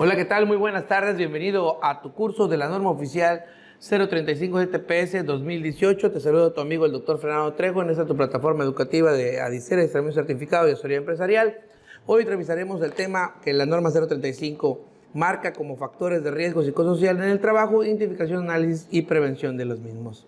Hola, ¿qué tal? Muy buenas tardes. Bienvenido a tu curso de la norma oficial 035 GTPS 2018. Te saludo a tu amigo el doctor Fernando Trejo en esta tu plataforma educativa de ADICER, examen certificado de asesoría empresarial. Hoy revisaremos el tema que la norma 035 marca como factores de riesgo psicosocial en el trabajo, identificación, análisis y prevención de los mismos.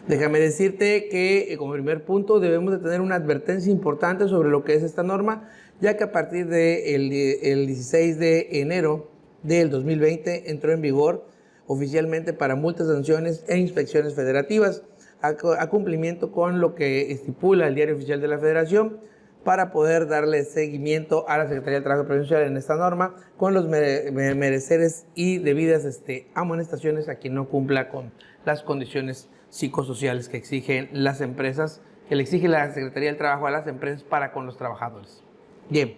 Déjame decirte que como primer punto debemos de tener una advertencia importante sobre lo que es esta norma, ya que a partir del 16 de enero del 2020 entró en vigor oficialmente para multas, sanciones e inspecciones federativas, a cumplimiento con lo que estipula el Diario Oficial de la Federación, para poder darle seguimiento a la Secretaría de Trabajo y Previsión Social en esta norma con los mereceres y debidas amonestaciones a quien no cumpla con las condiciones psicosociales que exigen las empresas, que le exige la Secretaría del Trabajo a las empresas para con los trabajadores. Bien,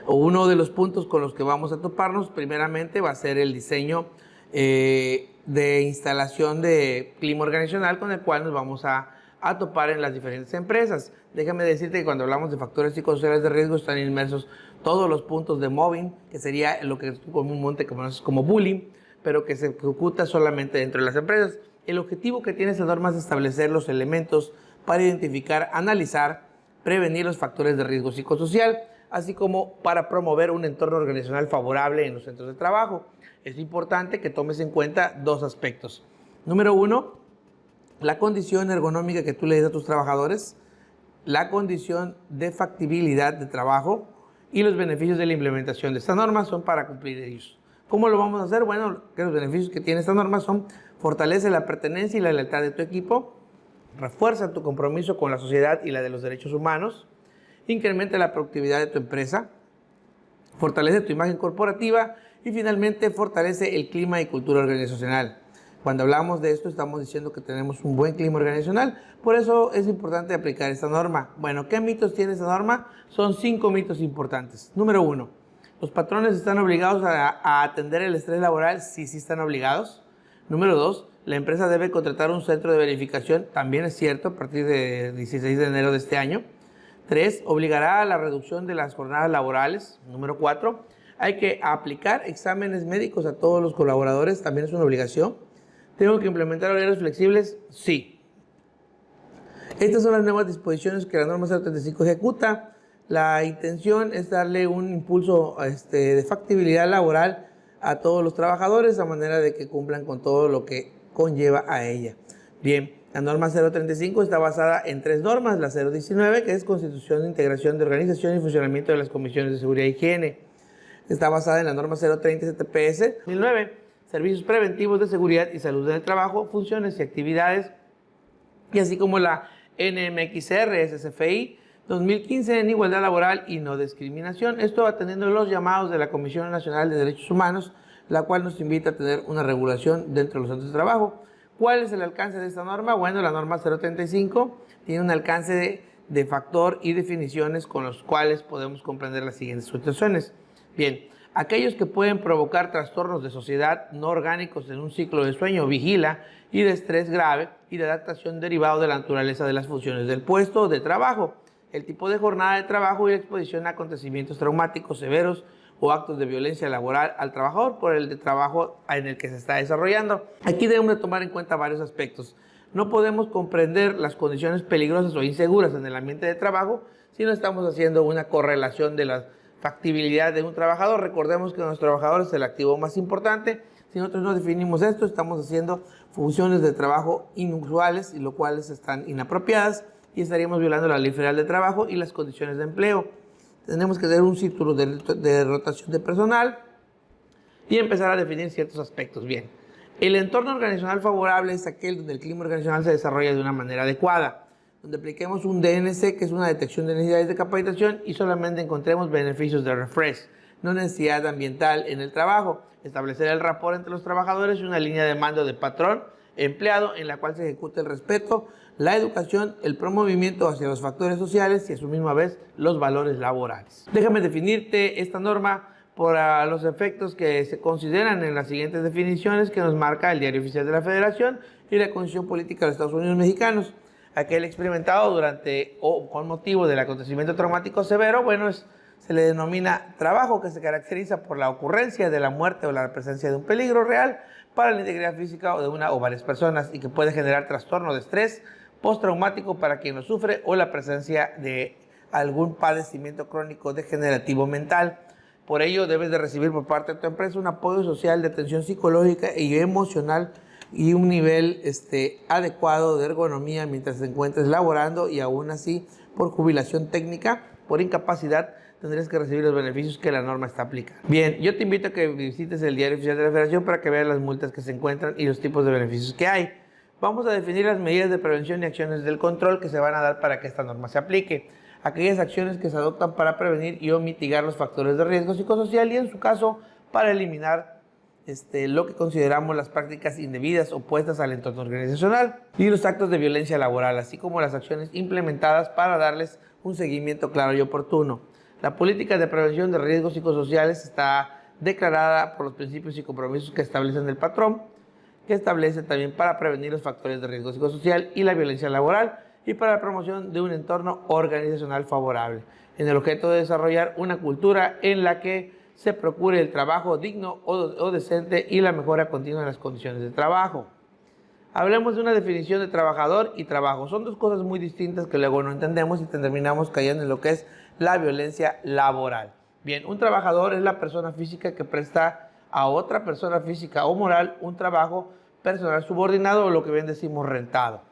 uno de los puntos con los que vamos a toparnos primeramente va a ser el diseño de instalación de clima organizacional con el cual nos vamos a topar en las diferentes empresas. Déjame decirte que cuando hablamos de factores psicosociales de riesgo están inmersos todos los puntos de mobbing, que sería lo que comúnmente conoces como bullying, pero que se ejecuta solamente dentro de las empresas. El objetivo que tiene esta norma es establecer los elementos para identificar, analizar, prevenir los factores de riesgo psicosocial, así como para promover un entorno organizacional favorable en los centros de trabajo. Es importante que tomes en cuenta dos aspectos. Número uno, la condición ergonómica que tú le des a tus trabajadores, la condición de factibilidad de trabajo y los beneficios de la implementación de esta norma son para cumplir ellos. ¿Cómo lo vamos a hacer? Bueno, que los beneficios que tiene esta norma son: fortalece la pertenencia y la lealtad de tu equipo, refuerza tu compromiso con la sociedad y la de los derechos humanos, incrementa la productividad de tu empresa, fortalece tu imagen corporativa y finalmente fortalece el clima y cultura organizacional. Cuando hablamos de esto estamos diciendo que tenemos un buen clima organizacional, por eso es importante aplicar esta norma. Bueno, ¿qué mitos tiene esta norma? Son 5 mitos importantes. Número 1, ¿los patrones están obligados a atender el estrés laboral? Sí, sí están obligados. Número 2, la empresa debe contratar un centro de verificación. También es cierto, a partir del 16 de enero de este año. 3, obligará a la reducción de las jornadas laborales. Número 4, hay que aplicar exámenes médicos a todos los colaboradores. También es una obligación. ¿Tengo que implementar horarios flexibles? Sí. Estas son las nuevas disposiciones que la norma 035 ejecuta. La intención es darle un impulso de factibilidad laboral a todos los trabajadores, a manera de que cumplan con todo lo que conlleva a ella. Bien, la norma 035 está basada en 3 normas. La 019, que es Constitución, Integración de Organización y Funcionamiento de las Comisiones de Seguridad y Higiene. Está basada en la norma 030 CTPS 2009. Servicios preventivos de seguridad y salud en el trabajo, funciones y actividades, y así como la NMXR SCFI 2015 en igualdad laboral y no discriminación. Esto atendiendo los llamados de la Comisión Nacional de Derechos Humanos, la cual nos invita a tener una regulación dentro de los centros de trabajo. ¿Cuál es el alcance de esta norma? Bueno, la norma 035 tiene un alcance de factor y definiciones con los cuales podemos comprender las siguientes situaciones. Bien, aquellos que pueden provocar trastornos de sociedad no orgánicos en un ciclo de sueño, vigila y de estrés grave y de adaptación derivado de la naturaleza de las funciones del puesto de trabajo, el tipo de jornada de trabajo y la exposición a acontecimientos traumáticos severos o actos de violencia laboral al trabajador por el de trabajo en el que se está desarrollando. Aquí debemos de tomar en cuenta varios aspectos. No podemos comprender las condiciones peligrosas o inseguras en el ambiente de trabajo si no estamos haciendo una correlación de la factibilidad de un trabajador. Recordemos que nuestro trabajador es el activo más importante. Si nosotros no definimos esto, estamos haciendo funciones de trabajo inusuales y lo cuales están inapropiadas y estaríamos violando la Ley Federal de Trabajo y las condiciones de empleo. Tenemos que tener un círculo de rotación de personal y empezar a definir ciertos aspectos. Bien, el entorno organizacional favorable es aquel donde el clima organizacional se desarrolla de una manera adecuada, donde apliquemos un DNC, que es una detección de necesidades de capacitación, y solamente encontremos beneficios de refresh, no necesidad ambiental en el trabajo. Establecer el rapport entre los trabajadores y una línea de mando de patrón-empleado en la cual se ejecute el respeto, la educación, el promovimiento hacia los factores sociales y a su misma vez los valores laborales. Déjame definirte esta norma por los efectos que se consideran en las siguientes definiciones que nos marca el Diario Oficial de la Federación y la Constitución Política de los Estados Unidos Mexicanos. Aquel experimentado durante o con motivo del acontecimiento traumático severo, bueno, Se le denomina trabajo que se caracteriza por la ocurrencia de la muerte o la presencia de un peligro real para la integridad física o de una o varias personas y que puede generar trastorno de estrés postraumático para quien lo sufre o la presencia de algún padecimiento crónico degenerativo mental. Por ello, debes de recibir por parte de tu empresa un apoyo social de atención psicológica y emocional y un nivel adecuado de ergonomía mientras te encuentres laborando, y aún así, por jubilación técnica, por incapacidad, tendrías que recibir los beneficios que la norma está aplicando. Bien, yo te invito a que visites el Diario Oficial de la Federación para que veas las multas que se encuentran y los tipos de beneficios que hay. Vamos a definir las medidas de prevención y acciones del control que se van a dar para que esta norma se aplique. Aquellas acciones que se adoptan para prevenir y o mitigar los factores de riesgo psicosocial y, en su caso, para eliminar lo que consideramos las prácticas indebidas opuestas al entorno organizacional y los actos de violencia laboral, así como las acciones implementadas para darles un seguimiento claro y oportuno. La política de prevención de riesgos psicosociales está declarada por los principios y compromisos que establecen el patrón, que establece también para prevenir los factores de riesgo psicosocial y la violencia laboral y para la promoción de un entorno organizacional favorable, en el objeto de desarrollar una cultura en la que se procure el trabajo digno o decente y la mejora continua de las condiciones de trabajo. Hablemos de una definición de trabajador y trabajo. Son dos cosas muy distintas que luego no entendemos y terminamos cayendo en lo que es la violencia laboral. Bien, un trabajador es la persona física que presta a otra persona física o moral un trabajo personal subordinado, o lo que bien decimos rentado.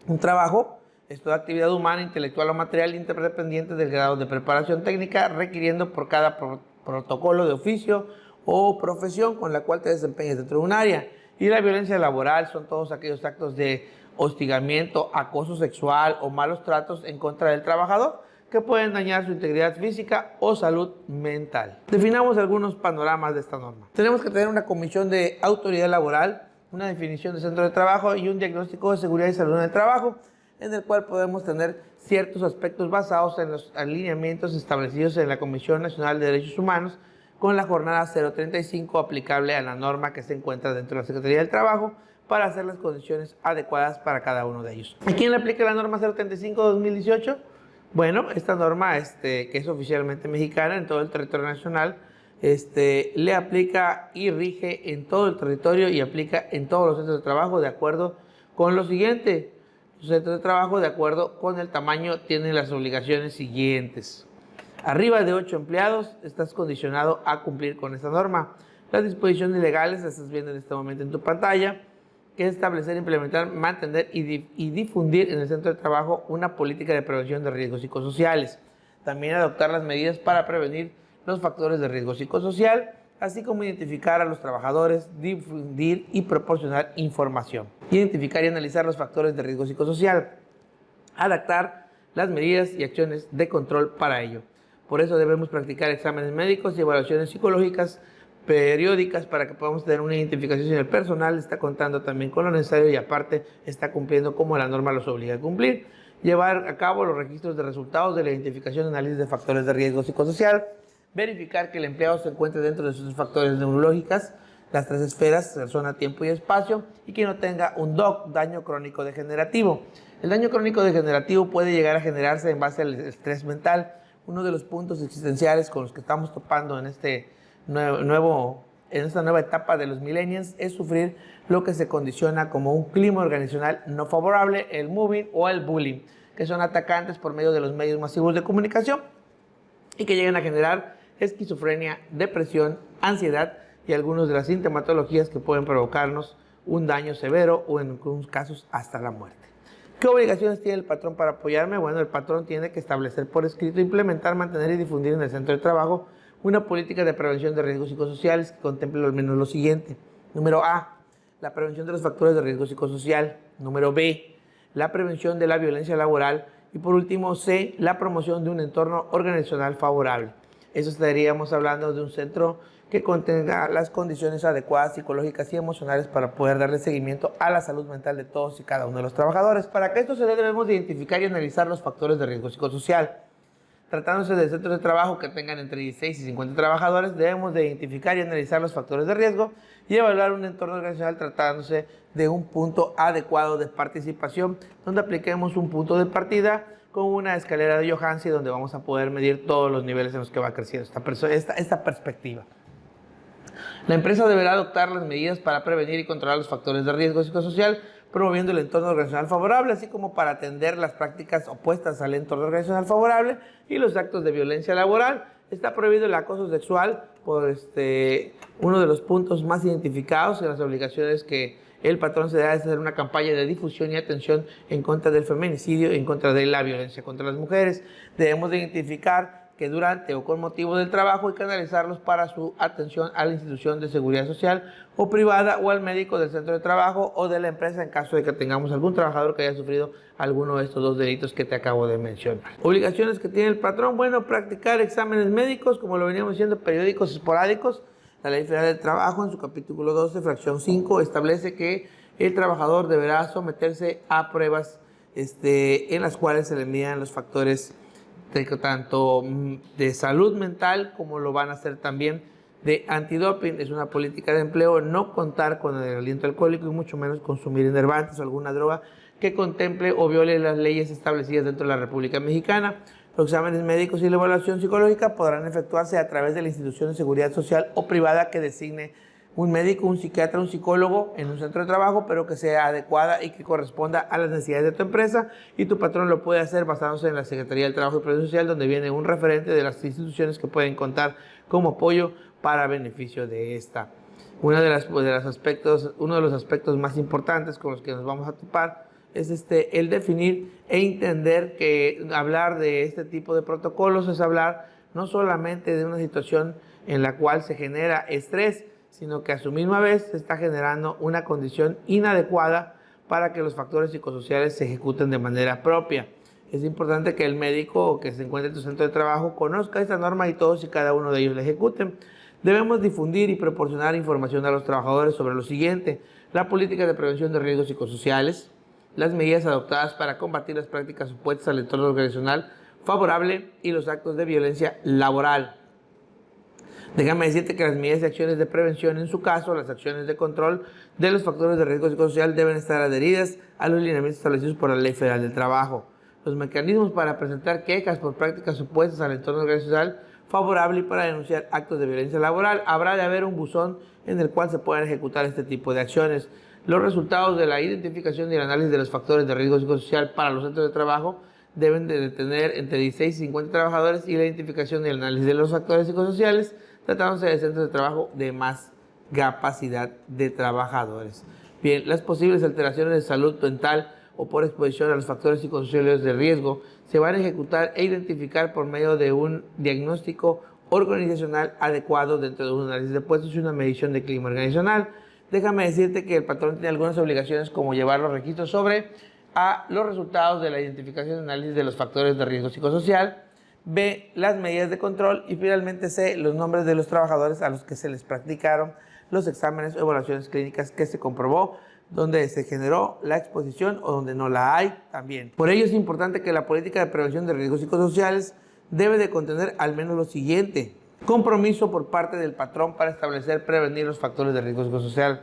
Un trabajo es toda actividad humana, intelectual o material interdependiente del grado de preparación técnica requiriendo por cada protocolo de oficio o profesión con la cual te desempeñas dentro de un área. Y la violencia laboral son todos aquellos actos de hostigamiento, acoso sexual o malos tratos en contra del trabajador que pueden dañar su integridad física o salud mental. Definamos algunos panoramas de esta norma. Tenemos que tener una comisión de autoridad laboral, una definición de centro de trabajo y un diagnóstico de seguridad y salud en el trabajo, en el cual podemos tener ciertos aspectos basados en los alineamientos establecidos en la Comisión Nacional de Derechos Humanos con la jornada 035 aplicable a la norma que se encuentra dentro de la Secretaría del Trabajo para hacer las condiciones adecuadas para cada uno de ellos. ¿A quién le aplica la norma 035-2018? Bueno, esta norma, que es oficialmente mexicana en todo el territorio nacional, le aplica y rige en todo el territorio y aplica en todos los centros de trabajo de acuerdo con lo siguiente. Los centros de trabajo, de acuerdo con el tamaño, tienen las obligaciones siguientes. Arriba de 8 empleados, estás condicionado a cumplir con esta norma. Las disposiciones legales las estás viendo en este momento en tu pantalla, que es establecer, implementar, mantener y difundir en el centro de trabajo una política de prevención de riesgos psicosociales. También adoptar las medidas para prevenir los factores de riesgo psicosocial, así como identificar a los trabajadores, difundir y proporcionar información. Identificar y analizar los factores de riesgo psicosocial. Adaptar las medidas y acciones de control para ello. Por eso debemos practicar exámenes médicos y evaluaciones psicológicas periódicas para que podamos tener una identificación si el personal está contando también con lo necesario y aparte está cumpliendo como la norma los obliga a cumplir. Llevar a cabo los registros de resultados de la identificación y análisis de factores de riesgo psicosocial. Verificar que el empleado se encuentre dentro de sus factores neurológicas, las 3 esferas, persona, tiempo y espacio, y que no tenga un DOC, daño crónico degenerativo. El daño crónico degenerativo puede llegar a generarse en base al estrés mental. Uno de los puntos existenciales con los que estamos topando en esta nueva etapa de los millennials es sufrir lo que se condiciona como un clima organizacional no favorable, el mobbing o el bullying, que son atacantes por medio de los medios masivos de comunicación y que llegan a generar esquizofrenia, depresión, ansiedad y algunas de las sintomatologías que pueden provocarnos un daño severo o en algunos casos hasta la muerte. ¿Qué obligaciones tiene el patrón para apoyarme? Bueno, el patrón tiene que establecer por escrito, implementar, mantener y difundir en el centro de trabajo una política de prevención de riesgos psicosociales que contemple al menos lo siguiente. Número A, la prevención de los factores de riesgo psicosocial. Número B, la prevención de la violencia laboral. Y por último, C, la promoción de un entorno organizacional favorable. Eso estaríamos hablando de un centro que contenga las condiciones adecuadas psicológicas y emocionales para poder darle seguimiento a la salud mental de todos y cada uno de los trabajadores. Para que esto se dé, debemos de identificar y analizar los factores de riesgo psicosocial. Tratándose de centros de trabajo que tengan entre 16 y 50 trabajadores, debemos de identificar y analizar los factores de riesgo y evaluar un entorno organizacional tratándose de un punto adecuado de participación, donde apliquemos un punto de partida con una escalera de Johansi donde vamos a poder medir todos los niveles en los que va creciendo esta perspectiva. La empresa deberá adoptar las medidas para prevenir y controlar los factores de riesgo psicosocial, promoviendo el entorno organizacional favorable, así como para atender las prácticas opuestas al entorno organizacional favorable y los actos de violencia laboral. Está prohibido el acoso sexual por uno de los puntos más identificados en las obligaciones que el patrón se da es hacer una campaña de difusión y atención en contra del feminicidio, en contra de la violencia contra las mujeres. Debemos de identificar que durante o con motivo del trabajo y canalizarlos para su atención a la institución de seguridad social o privada o al médico del centro de trabajo o de la empresa en caso de que tengamos algún trabajador que haya sufrido alguno de estos dos delitos que te acabo de mencionar. Obligaciones que tiene el patrón, bueno, practicar exámenes médicos, como lo veníamos diciendo, periódicos esporádicos. La Ley Federal del Trabajo, en su capítulo 12, fracción 5, establece que el trabajador deberá someterse a pruebas en las cuales se le midan los factores tanto de salud mental como lo van a hacer también de antidoping. Es una política de empleo no contar con el aliento alcohólico y mucho menos consumir enervantes o alguna droga que contemple o viole las leyes establecidas dentro de la República Mexicana. Los exámenes médicos y la evaluación psicológica podrán efectuarse a través de la institución de seguridad social o privada que designe un médico, un psiquiatra, un psicólogo en un centro de trabajo, pero que sea adecuada y que corresponda a las necesidades de tu empresa, y tu patrón lo puede hacer basándose en la Secretaría del Trabajo y Previsión Social, donde viene un referente de las instituciones que pueden contar como apoyo para beneficio de esta. Uno de los aspectos más importantes con los que nos vamos a topar es el definir e entender que hablar de este tipo de protocolos es hablar no solamente de una situación en la cual se genera estrés, sino que a su misma vez se está generando una condición inadecuada para que los factores psicosociales se ejecuten de manera propia. Es importante que el médico que se encuentre en tu centro de trabajo conozca esta norma y todos y cada uno de ellos la ejecuten. Debemos difundir y proporcionar información a los trabajadores sobre lo siguiente: la política de prevención de riesgos psicosociales, las medidas adoptadas para combatir las prácticas opuestas al entorno organizacional favorable y los actos de violencia laboral. Déjame decirte que las medidas y acciones de prevención, en su caso, las acciones de control de los factores de riesgo psicosocial, deben estar adheridas a los lineamientos establecidos por la Ley Federal del Trabajo. Los mecanismos para presentar quejas por prácticas opuestas al entorno organizacional favorable y para denunciar actos de violencia laboral. Habrá de haber un buzón en el cual se puedan ejecutar este tipo de acciones. Los resultados de la identificación y el análisis de los factores de riesgo psicosocial para los centros de trabajo deben de tener entre 16 y 50 trabajadores, y la identificación y el análisis de los factores psicosociales tratándose de centros de trabajo de más capacidad de trabajadores. Bien, las posibles alteraciones de salud mental o por exposición a los factores psicosociales de riesgo se van a ejecutar e identificar por medio de un diagnóstico organizacional adecuado dentro de un análisis de puestos y una medición de clima organizacional. Déjame decirte que el patrón tiene algunas obligaciones, como llevar los registros sobre los resultados de la identificación y análisis de los factores de riesgo psicosocial, B, las medidas de control, y finalmente C, los nombres de los trabajadores a los que se les practicaron los exámenes o evaluaciones clínicas que se comprobó, donde se generó la exposición o donde no la hay también. Por ello es importante que la política de prevención de riesgos psicosociales debe de contener al menos lo siguiente: compromiso por parte del patrón para establecer, prevenir los factores de riesgo psicosocial,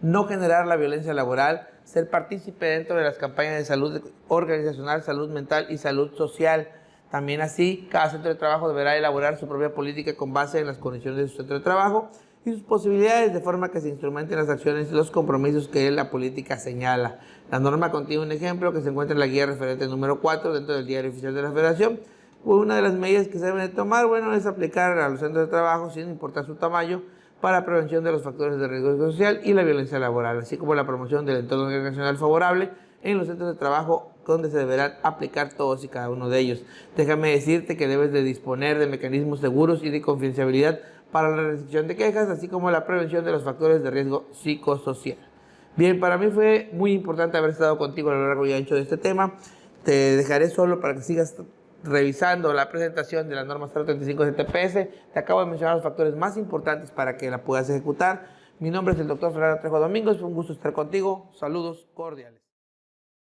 no generar la violencia laboral, ser partícipe dentro de las campañas de salud organizacional, salud mental y salud social. También así, cada centro de trabajo deberá elaborar su propia política con base en las condiciones de su centro de trabajo y sus posibilidades, de forma que se instrumenten las acciones y los compromisos que la política señala. La norma contiene un ejemplo que se encuentra en la guía referente número 4 dentro del Diario Oficial de la Federación. Una de las medidas que se deben de tomar, es aplicar a los centros de trabajo, sin importar su tamaño, para prevención de los factores de riesgo social y la violencia laboral, así como la promoción del entorno organizacional favorable en los centros de trabajo, donde se deberán aplicar todos y cada uno de ellos. Déjame decirte que debes de disponer de mecanismos seguros y de confidencialidad para la recepción de quejas, así como la prevención de los factores de riesgo psicosocial. Bien, para mí fue muy importante haber estado contigo a lo largo y ancho de este tema. Te dejaré solo para que sigas revisando la presentación de la norma 035 de TPS. Te acabo de mencionar los factores más importantes para que la puedas ejecutar. Mi nombre es el doctor Fernando Trejo Domingos. Fue un gusto estar contigo. Saludos cordiales.